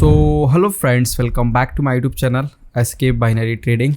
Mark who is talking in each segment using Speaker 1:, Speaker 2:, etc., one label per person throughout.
Speaker 1: So hello friends, welcome back to my YouTube channel escape binary trading.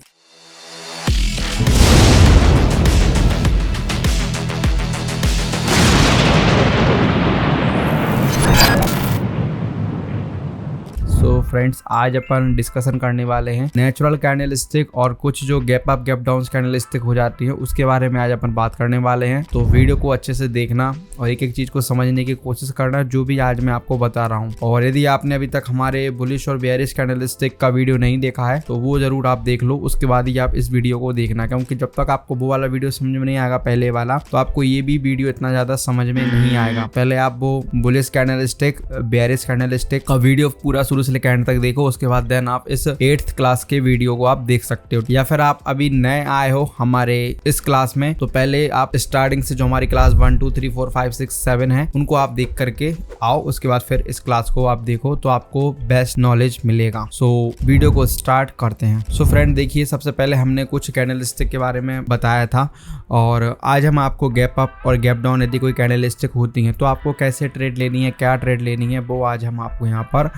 Speaker 1: तो friends, आज अपन discussion करने वाले हैं नेचुरल कैंडलस्टिक और कुछ जो gap up gap down candlestick हो जाती है उसके बारे में आज अपन बात करने वाले हैं। तो वीडियो को अच्छे से देखना और एक एक चीज को समझने की कोशिश करना जो भी आज मैं आपको बता रहा हूं। और यदि आपने अभी तक हमारे बुलिश और बेयरिश कैंडलस्टिक का वीडियो नहीं देखा है तो वो जरूर आप देख लो, उसके बाद ही आप इस वीडियो को देखना, क्योंकि जब तक आपको वो वाला वीडियो समझ में नहीं आएगा पहले वाला, तो आपको ये भी वीडियो इतना ज्यादा समझ में नहीं आएगा। पहले आप वो बुलिश कैंडलस्टिक बेयरिश कैंडलस्टिक का वीडियो पूरा शुरू से लेकर एंड तक देखो, उसके बाद देन आप इस 8th क्लास के वीडियो को आप देख सकते हो। या फिर आप अभी नए आए हो हमारे इस क्लास में तो पहले आप स्टार्टिंग से जो हमारी क्लास 1 2 3 4 5 6 7 है उनको आप देख करके आओ, उसके बाद फिर इस क्लास को आप देखो तो आपको बेस्ट नॉलेज मिलेगा। सो वीडियो को स्टार्ट करते हैं। सो फ्रेंड देखिए, सबसे पहले हमने कुछ कैंडलस्टिक के बारे में बताया था और आज हम आपको गैप अप और गैप डाउन यदि कोई कैंडलस्टिक होती है तो आपको कैसे ट्रेड लेनी है, क्या ट्रेड लेनी है, वो आज हम आपको यहाँ पर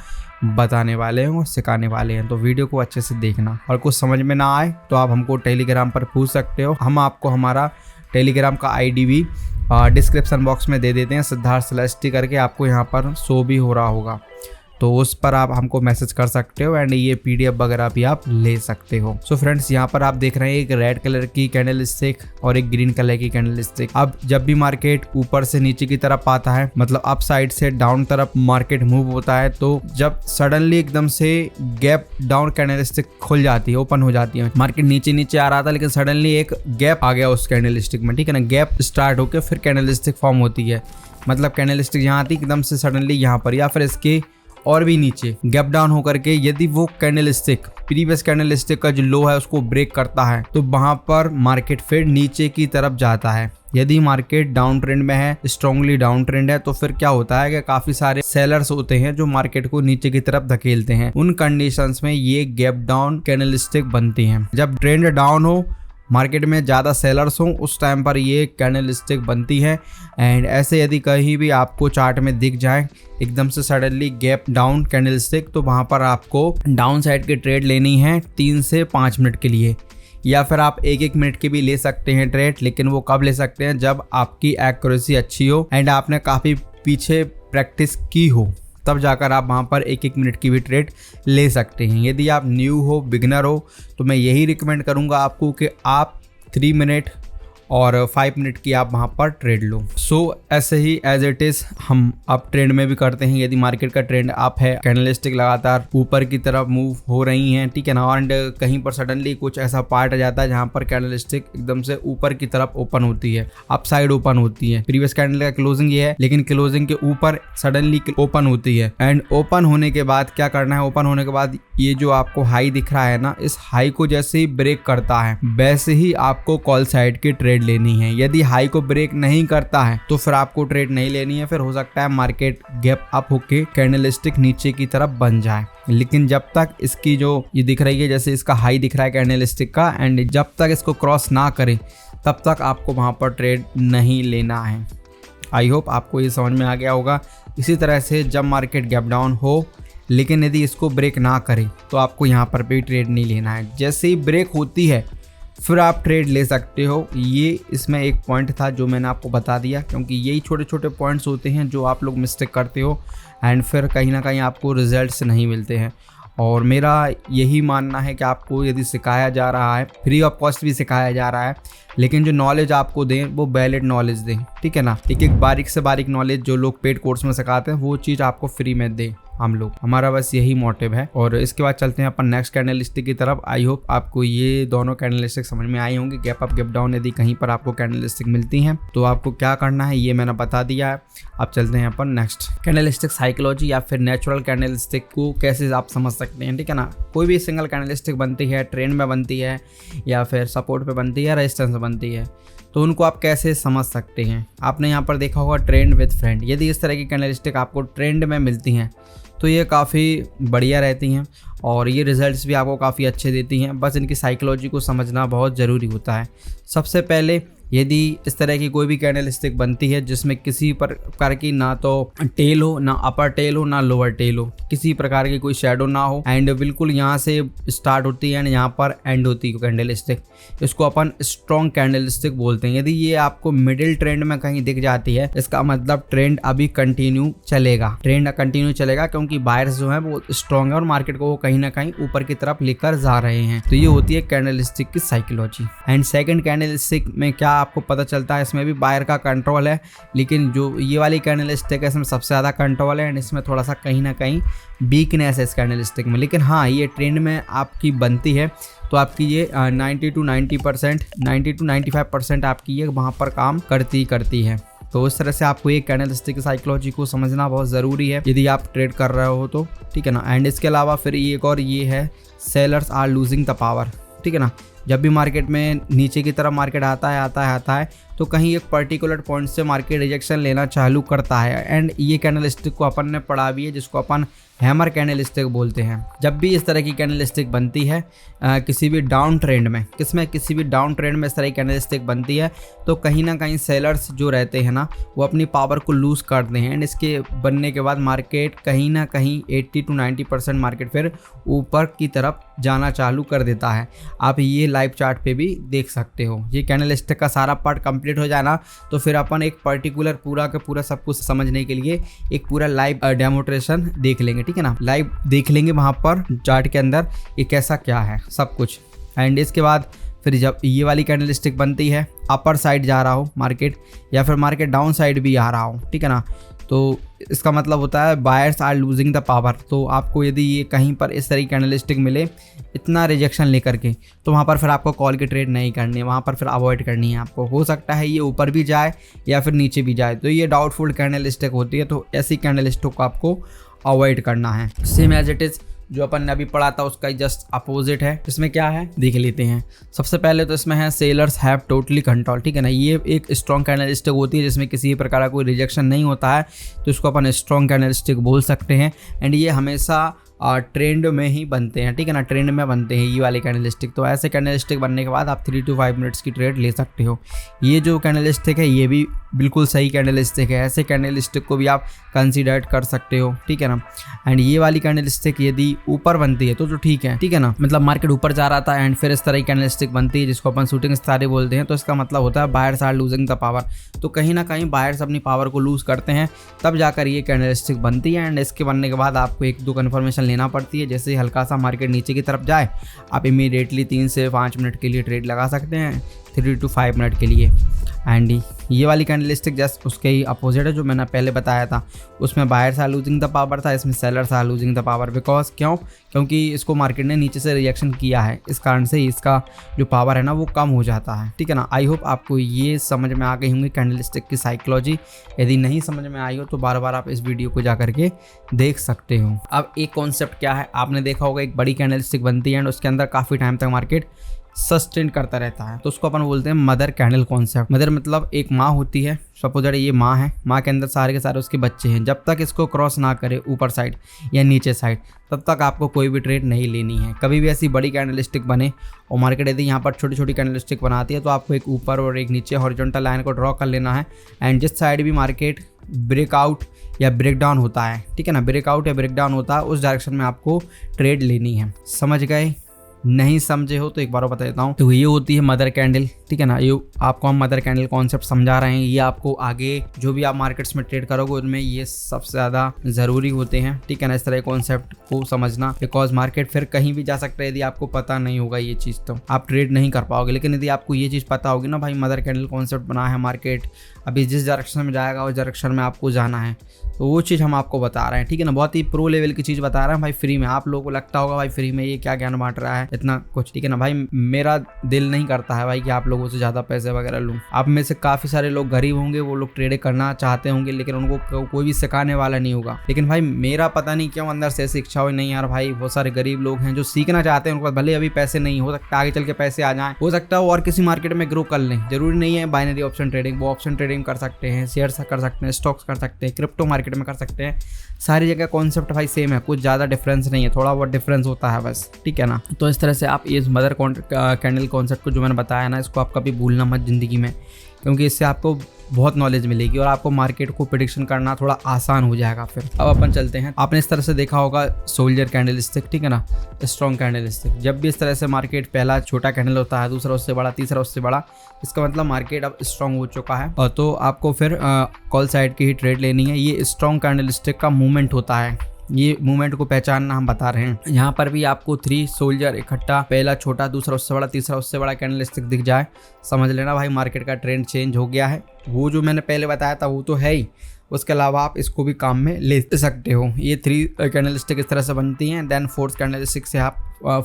Speaker 1: बताने वाले हैं और सिखाने वाले हैं। तो वीडियो को अच्छे से देखना और कुछ समझ में ना आए तो आप हमको टेलीग्राम पर पूछ सकते हो। हम आपको हमारा टेलीग्राम का आईडी भी डिस्क्रिप्शन बॉक्स में दे देते हैं, सिद्धार्थ सेलेस्टी करके आपको यहाँ पर शो भी हो रहा होगा, तो उस पर आप हमको मैसेज कर सकते हो एंड ये पीडीएफ वगैरह भी आप ले सकते हो। सो फ्रेंड्स, यहाँ पर आप देख रहे हैं एक रेड कलर की कैंडल स्टिक और एक ग्रीन कलर की कैंडल स्टिक। अब जब भी मार्केट ऊपर से नीचे की तरफ आता है, मतलब अप साइड से डाउन तरफ मार्केट मूव होता है, तो जब सडनली एकदम से गैप डाउन कैंडल स्टिक खुल जाती है, ओपन हो जाती है, मार्केट नीचे नीचे आ रहा था लेकिन सडनली एक गैप आ गया उस कैंडल स्टिक में, ठीक है ना। गैप स्टार्ट होकर फिर कैंडल स्टिक फॉर्म होती है, मतलब कैंडल स्टिक यहाँ आती एकदम से सडनली यहाँ पर या फिर इसके और भी नीचे गैप डाउन होकर के यदि वो candle stick previous candle stick का जो लो है उसको ब्रेक करता है तो वहां पर मार्केट फिर नीचे की तरफ जाता है। यदि मार्केट डाउन ट्रेंड में है, स्ट्रांगली डाउन ट्रेंड है, तो फिर क्या होता है कि काफी सारे सेलर्स होते हैं जो मार्केट को नीचे की तरफ धकेलते हैं। उन कंडीशंस में ये गैप डाउन कैंडल स्टिक बनती हैं। जब ट्रेंड डाउन हो, मार्केट में ज़्यादा सेलर्स हों, उस टाइम पर ये कैंडल स्टिक बनती है। एंड ऐसे यदि कहीं भी आपको चार्ट में दिख जाए एकदम से suddenly gap down candle stick, तो वहाँ पर आपको डाउन साइड की ट्रेड लेनी है 3 से 5 मिनट के लिए, या फिर आप 1-1 मिनट की भी ले सकते हैं ट्रेड, लेकिन वो कब ले सकते हैं जब आपकी एक्यूरेसी अच्छी हो एंड आपने काफ़ी पीछे प्रैक्टिस की हो, तब जाकर आप वहाँ पर 1-1 मिनट की भी ट्रेड ले सकते हैं। यदि आप न्यू हो, बिगनर हो, तो मैं यही रिकमेंड करूँगा आपको कि आप 3 मिनट और 5 मिनट की आप वहाँ पर ट्रेड लो। सो ऐसे ही एज इट इज़ हम अप ट्रेंड में भी करते हैं। यदि मार्केट का ट्रेंड अप है, कैंडलस्टिक लगातार ऊपर की तरफ मूव हो रही हैं, ठीक है ना, एंड कहीं पर सडनली कुछ ऐसा पार्ट आ जाता है जहाँ पर कैंडलस्टिक एकदम से ऊपर की तरफ ओपन होती है, अप साइड ओपन होती है। प्रीवियस कैंडल का क्लोजिंग ये है लेकिन क्लोजिंग के ऊपर सडनली ओपन होती है एंड ओपन होने के बाद क्या करना है, ओपन होने के बाद ये जो आपको हाई दिख रहा है ना, इस हाई को जैसे ही ब्रेक करता है वैसे ही आपको कॉल साइड की ट्रेड लेनी है। यदि हाई को ब्रेक नहीं करता है तो फिर आपको ट्रेड नहीं लेनी है, फिर हो सकता है मार्केट गैप अप होके कैंडलस्टिक नीचे की तरफ बन जाए। लेकिन जब तक इसकी जो ये दिख रही है, जैसे इसका हाई दिख रहा है कैंडलस्टिक का, एंड जब तक इसको क्रॉस ना करे तब तक आपको वहां पर ट्रेड नहीं लेना है। आई होप आपको ये समझ में आ गया होगा। इसी तरह से जब मार्केट गैप डाउन हो लेकिन यदि इसको ब्रेक ना करे तो आपको यहाँ पर भी ट्रेड नहीं लेना है। जैसे ही ब्रेक होती है फिर आप ट्रेड ले सकते हो। ये इसमें एक पॉइंट था जो मैंने आपको बता दिया, क्योंकि यही छोटे छोटे पॉइंट्स होते हैं जो आप लोग मिस्टेक करते हो एंड फिर कहीं ना कहीं आपको रिजल्ट्स नहीं मिलते हैं। और मेरा यही मानना है कि आपको यदि सिखाया जा रहा है, फ्री ऑफ कॉस्ट भी सिखाया जा रहा है, लेकिन जो नॉलेज आपको दें वो वैलिड नॉलेज दें, ठीक है ना। एक बारीक से बारीक नॉलेज जो लोग पेड कोर्स में सिखाते हैं वो चीज़ आपको फ्री में दें हम लोग, हमारा बस यही मोटिव है। और इसके बाद चलते हैं अपन नेक्स्ट कैंडलस्टिक की तरफ। आई होप आपको ये दोनों कैंडलस्टिक समझ में आई होंगी। गैप अप गैप डाउन यदि कहीं पर आपको कैंडलस्टिक मिलती हैं तो आपको क्या करना है ये मैंने बता दिया है। अब चलते हैं अपन नेक्स्ट कैंडलस्टिक साइकोलॉजी या फिर नेचुरल कैंडलस्टिक को कैसे आप समझ सकते हैं, ठीक है ना। कोई भी सिंगल कैंडलस्टिक बनती है, ट्रेंड में बनती है या फिर सपोर्ट पे बनती है, रेजिस्टेंस में बनती है, तो उनको आप कैसे समझ सकते हैं। आपने यहाँ पर देखा होगा ट्रेंड विद फ्रेंड। यदि इस तरह की कैंडलस्टिक आपको ट्रेंड में मिलती हैं तो ये काफ़ी बढ़िया रहती हैं और ये रिजल्ट्स भी आपको काफ़ी अच्छे देती हैं। बस इनकी साइकोलॉजी को समझना बहुत ज़रूरी होता है। सबसे पहले यदि इस तरह की कोई भी कैंडल स्टिक बनती है जिसमें किसी प्रकार की ना तो टेल हो, ना अपर टेल हो, ना लोअर टेल हो, किसी प्रकार की कोई शेडो ना हो एंड बिल्कुल यहाँ से स्टार्ट होती है एंड यहाँ पर एंड होती है कैंडल स्टिक, इसको अपन स्ट्रॉन्ग कैंडल स्टिक बोलते हैं। यदि ये आपको मिडिल ट्रेंड में कहीं दिख जाती है इसका मतलब ट्रेंड अभी कंटिन्यू चलेगा, ट्रेंड कंटिन्यू चलेगा क्योंकि बायर्स जो है वो स्ट्रॉन्ग है और मार्केट को वो कहीं ना कहीं ऊपर की तरफ लेकर जा रहे हैं। तो ये होती है कैंडल स्टिक की psychology. And second candle stick में क्या आपको पता चलता है, इसमें भी बायर का कंट्रोल है, लेकिन जो ये वाली कैंडल स्टिक है इसमें सबसे ज़्यादा कंट्रोल है एंड इसमें थोड़ा सा कहीं ना कहीं वीकनेस है इस कैंडल स्टिक में। लेकिन हाँ, ये ट्रेंड में आपकी बनती है तो आपकी ये 90 to 95% आपकी ये वहाँ पर काम करती है। तो इस तरह से आपको ये कैंडल स्टिक की साइकोलॉजी को समझना बहुत ज़रूरी है यदि आप ट्रेड कर रहे हो तो, ठीक है ना। एंड इसके अलावा फिर एक और ये है sellers are losing the power, ठीक है ना। जब भी मार्केट में नीचे की तरफ मार्केट आता है तो कहीं एक पर्टिकुलर पॉइंट से मार्केट रिजेक्शन लेना चालू करता है एंड ये कैंडल स्टिक को अपन ने पढ़ा भी है जिसको अपन हैमर कैंडल स्टिक बोलते हैं। जब भी इस तरह की कैंडल स्टिक बनती है किसी भी डाउन ट्रेंड में, किसी भी डाउन ट्रेंड में इस तरह की कैंडल स्टिक बनती है तो कहीं ना कहीं सेलर्स जो रहते हैं ना वो अपनी पावर को लूज़ करते हैं एंड इसके बनने के बाद मार्केट कहीं ना कहीं 80 to 90% मार्केट फिर ऊपर की तरफ जाना चालू कर देता है। आप ये लाइव चार्ट पे भी देख सकते हो। ये कैंडल स्टिक का सारा पार्ट कंप्लीट हो जाए ना तो फिर अपन एक पर्टिकुलर पूरा का पूरा सब कुछ समझने के लिए एक पूरा लाइव डेमोन्स्ट्रेशन देख लेंगे, ठीक है ना। लाइव देख लेंगे वहाँ पर चार्ट के अंदर ये कैसा क्या है सब कुछ। एंड इसके बाद फिर जब ये वाली कैंडल स्टिक बनती है अपर साइड जा रहा हो मार्केट या फिर मार्केट डाउन साइड भी आ रहा हो, ठीक है ना, तो इसका मतलब होता है buyers are losing the power. तो आपको यदि ये कहीं पर इस तरह की कैंडल स्टिक मिले इतना रिजेक्शन लेकर के तो वहाँ पर फिर आपको कॉल की ट्रेड नहीं करनी है, वहाँ पर फिर अवॉइड करनी है आपको। हो सकता है ये ऊपर भी जाए या फिर नीचे भी जाए, तो ये डाउटफुल कैंडल स्टिक होती है, तो ऐसी कैंडल स्टिक को आपको अवॉइड करना है। सेम एज इट इज़ जो अपन ने अभी पढ़ा था उसका जस्ट अपोजिट है। इसमें क्या है देख लेते हैं। सबसे पहले तो इसमें है सेलर्स हैव टोटली कंट्रोल, ठीक है ना। ये एक स्ट्रॉन्ग कैंडल स्टिक होती है जिसमें किसी भी प्रकार का कोई रिजेक्शन नहीं होता है, तो इसको अपन स्ट्रॉन्ग कैंडल स्टिक बोल सकते हैं। एंड ये हमेशा ट्रेंड में ही बनते हैं, ठीक है ना, ट्रेंड में बनते हैं ये वाले कैंडल स्टिक। तो ऐसे कैंडल स्टिक बनने के बाद आप 3 to 5 मिनट्स की ट्रेड ले सकते हो। ये जो कैंडल स्टिक है ये भी बिल्कुल सही कैंडल स्टिक है, ऐसे कैंडल स्टिक को भी आप कंसीडर कर सकते हो, ठीक है ना। एंड ये वाली कैंडल स्टिक यदि ऊपर बनती है तो ठीक है, ठीक है ना, मतलब मार्केट ऊपर जा रहा था एंड फिर इस तरह की कैंडल स्टिक बनती है जिसको अपन शूटिंग स्टार बोलते हैं, तो इसका मतलब होता है buyers are losing the power. तो कहीं ना कहीं बायर्स अपनी पावर को लूज करते हैं तब जाकर ये कैंडल स्टिक बनती है। एंड इसके बनने के बाद आपको 1-2 कन्फर्मेशन लेना पड़ती है। जैसे हल्का सा मार्केट नीचे की तरफ जाए आप इमीडिएटली 3 से 5 मिनट के लिए ट्रेड लगा सकते हैं, 3 to 5 मिनट के लिए। एंड ये वाली कैंडल स्टिक जस्ट उसके ही अपोजिट है जो मैंने पहले बताया था। उसमें buyers are losing the power था, इसमें sellers are losing the power. Because क्योंकि इसको मार्केट ने नीचे से रिएक्शन किया है, इस कारण से इसका जो पावर है ना वो कम हो जाता है, ठीक है ना। आई होप आपको ये समझ में आ गई होंगी कैंडल स्टिक की साइकोलॉजी। यदि नहीं समझ में आई हो तो बार बार आप इस वीडियो को जा करके देख सकते हो। अब एक कॉन्सेप्ट क्या है, आपने देखा होगा एक बड़ी कैंडल स्टिक बनती है एंड उसके अंदर काफ़ी टाइम तक मार्केट सस्टेन करता रहता है, तो उसको अपन बोलते हैं मदर कैंडल कॉन्सेप्ट। मदर मतलब एक माँ होती है, सपोज ये माँ है, माँ के अंदर सारे के सारे उसके बच्चे हैं। जब तक इसको क्रॉस ना करे ऊपर साइड या नीचे साइड तब तक आपको कोई भी ट्रेड नहीं लेनी है। कभी भी ऐसी बड़ी कैंडल स्टिक बने और मार्केट यदि यहाँ पर छोटी छोटी कैंडल स्टिक बनाती है तो आपको एक ऊपर और एक नीचे हॉरिजॉन्टल लाइन को ड्रॉ कर लेना है। एंड जिस साइड भी मार्केट ब्रेकआउट या ब्रेकडाउन होता है, ठीक है ना, ब्रेकआउट या ब्रेकडाउन होता है उस डायरेक्शन में आपको ट्रेड लेनी है। समझ गए? नहीं समझे हो तो एक बार बता देता हूँ। तो ये होती है मदर कैंडल, ठीक है ना। ये आपको हम मदर कैंडल कॉन्सेप्ट समझा रहे हैं, ये आपको आगे जो भी आप मार्केट्स में ट्रेड करोगे उनमें ये सबसे ज़्यादा ज़रूरी होते हैं, ठीक है ना, इस तरह कॉन्सेप्ट को समझना। बिकॉज मार्केट फिर कहीं भी जा सकता है, यदि आपको पता नहीं होगा ये चीज़ तो आप ट्रेड नहीं कर पाओगे। लेकिन यदि आपको ये चीज़ पता होगी ना, भाई मदर कैंडल कॉन्सेप्ट बना है, मार्केट अभी जिस डायरेक्शन में जाएगा उस डायरेक्शन में आपको जाना है, तो वो चीज़ हम आपको बता रहे हैं, ठीक है ना। बहुत ही प्रो लेवल की चीज़ बता रहे हैं भाई, फ्री में। आप लोगों को लगता होगा भाई फ्री में ये क्या ज्ञान बांट रहा है इतना कुछ, ठीक है ना। भाई मेरा दिल नहीं करता है भाई कि आप लोगों से ज़्यादा पैसे वगैरह लूँ। आप में से काफ़ी सारे लोग गरीब होंगे, वो लोग ट्रेड करना चाहते होंगे लेकिन उनको कोई भी सिखाने वाला नहीं होगा। लेकिन भाई मेरा पता नहीं क्यों अंदर से ऐसी इच्छा हुई, नहीं यार भाई बहुत सारे गरीब लोग हैं जो सीखना चाहते हैं, उनको भले अभी पैसे नहीं, हो सकता है आगे चल के पैसे आ जाएं, हो सकता है और किसी मार्केट में ग्रो कर लें। जरूरी नहीं है बाइनरी ऑप्शन ट्रेडिंग, वो ऑप्शन ट्रेडिंग कर सकते हैं, शेयर्स कर सकते हैं, स्टॉक्स कर सकते हैं, क्रिप्टो मार्केट मार्केट में कर सकते हैं। सारी जगह कॉन्सेप्ट भाई सेम है, कुछ ज़्यादा डिफरेंस नहीं है, थोड़ा बहुत डिफरेंस होता है बस, ठीक है ना। तो इस तरह से आप इस मदर कैंडल कॉन्सेप्ट को जो मैंने बताया ना, इसको आप कभी भूलना मत ज़िंदगी में, क्योंकि इससे आपको बहुत नॉलेज मिलेगी और आपको मार्केट को प्रेडिक्शन करना थोड़ा आसान हो जाएगा। फिर अब अपन चलते हैं। आपने इस तरह से देखा होगा सोल्जर कैंडल स्टिक, ठीक है ना, स्ट्रॉन्ग कैंडल स्टिक। जब भी इस तरह से मार्केट पहला छोटा कैंडल होता है, दूसरा उससे बड़ा, तीसरा उससे बड़ा, इसका मतलब मार्केट अब स्ट्रॉन्ग हो चुका है। और तो आपको फिर कॉल साइड की ही ट्रेड लेनी है। ये स्ट्रॉन्ग कैंडल स्टिक का मूवमेंट होता है, ये मूवमेंट को पहचानना हम बता रहे हैं। यहाँ पर भी आपको 3 सोल्जर इकट्ठा, पहला छोटा, दूसरा उससे बड़ा, तीसरा उससे बड़ा कैंडल स्टिक दिख जाए, समझ लेना भाई मार्केट का ट्रेंड चेंज हो गया है। वो जो मैंने पहले बताया था वो तो है ही, उसके अलावा आप इसको भी काम में ले सकते हो। ये 3 कैंडल स्टिक इस तरह से बनती हैं। देन 4th कैंडल स्टिक से आप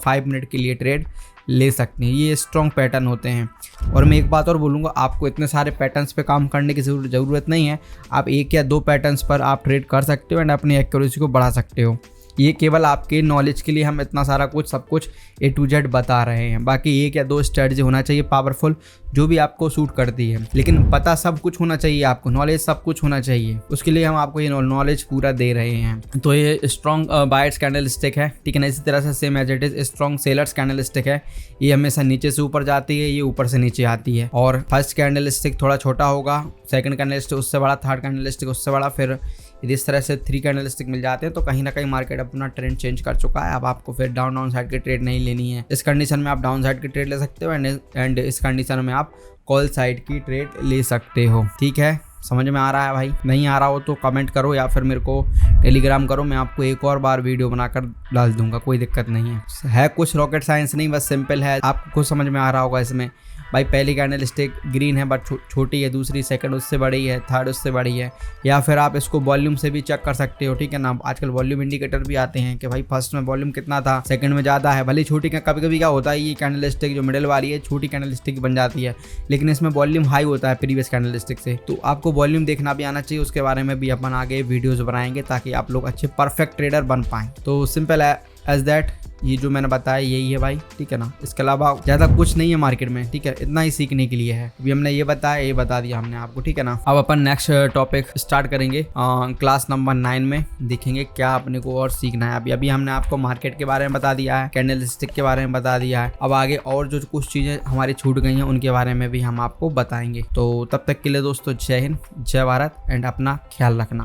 Speaker 1: 5 मिनट के लिए ट्रेड ले सकते हैं। ये स्ट्रॉन्ग पैटर्न होते हैं। और मैं एक बात और बोलूँगा, आपको इतने सारे पैटर्न्स पे काम करने की ज़रूरत नहीं है। आप 1 या 2 पैटर्न्स पर आप ट्रेड कर सकते हो एंड अपनी एक्यूरेसी को बढ़ा सकते हो। ये केवल आपके नॉलेज के लिए हम इतना सारा कुछ सब कुछ A to Z बता रहे हैं। बाकी 1 या 2 स्ट्रेटजी होना चाहिए पावरफुल, जो भी आपको सूट करती है, लेकिन पता सब कुछ होना चाहिए आपको, नॉलेज सब कुछ होना चाहिए। उसके लिए हम आपको ये नॉलेज पूरा दे रहे हैं। तो ये स्ट्रॉन्ग बायर्स कैंडल स्टिक है, ठीक है ना। इसी तरह से same as it is strong sellers candlestick है। ये हमेशा नीचे से ऊपर जाती है, ये ऊपर से नीचे आती है। और फर्स्ट कैंडल स्टिक थोड़ा छोटा होगा, सेकंड कैंडल स्टिक उससे बड़ा, थर्ड कैंडल स्टिक उससे बड़ा, फिर इस तरह से 3 कैंडल स्टिक मिल जाते हैं। तो कहीं ना कहीं मार्केट अपना ट्रेंड चेंज कर चुका है। अब आपको फिर डाउन साइड की ट्रेड नहीं लेनी है। इस कंडीशन में आप डाउन साइड की ट्रेड ले सकते हो एंड इस कंडीशन में आप कॉल साइड की ट्रेड ले सकते हो, ठीक है। समझ में आ रहा है भाई? नहीं आ रहा हो तो कमेंट करो या फिर मेरे को टेलीग्राम करो, मैं आपको एक और बार वीडियो बनाकर डाल दूंगा, कोई दिक्कत नहीं है कुछ रॉकेट साइंस नहीं, बस सिंपल है। आपको कुछ समझ में आ रहा होगा इसमें। भाई पहली कैंडल स्टिक ग्रीन है बट छोटी है, दूसरी सेकंड उससे बड़ी है, थर्ड उससे बड़ी है। या फिर आप इसको वॉल्यूम से भी चेक कर सकते हो, ठीक है ना। आजकल वॉल्यूम इंडिकेटर भी आते हैं कि भाई फर्स्ट में वॉल्यूम कितना था, सेकंड में ज़्यादा है। भले छोटी का कभी कभी क्या होता है, ये कैंडल स्टिक जो मिडिल वाली है छोटी कैंडल स्टिक बन जाती है, लेकिन इसमें वॉल्यूम हाई होता है प्रीवियस कैंडल स्टिक से। तो आपको वॉल्यूम देखना भी आना चाहिए, उसके बारे में भी अपन आगे वीडियोज़ बनाएंगे ताकि आप लोग अच्छे परफेक्ट ट्रेडर बन पाएँ। तो सिंपल है एज दैट, ये जो मैंने बताया यही है भाई, ठीक है ना। इसके अलावा ज़्यादा कुछ नहीं है मार्केट में, ठीक है। इतना ही सीखने के लिए है। अभी हमने ये बताया, ये बता दिया हमने आपको, ठीक है ना। अब अपन नेक्स्ट टॉपिक स्टार्ट करेंगे क्लास नंबर 9 में। देखेंगे क्या अपने को और सीखना है। अभी हमने आपको मार्केट के बारे में बता दिया है, कैंडल स्टिक के बारे में बता दिया है। अब आगे और जो कुछ चीज़ें हमारी छूट गई हैं उनके बारे में भी हम आपको बताएंगे। तो तब तक के लिए दोस्तों, जय हिंद, जय भारत एंड अपना ख्याल रखना।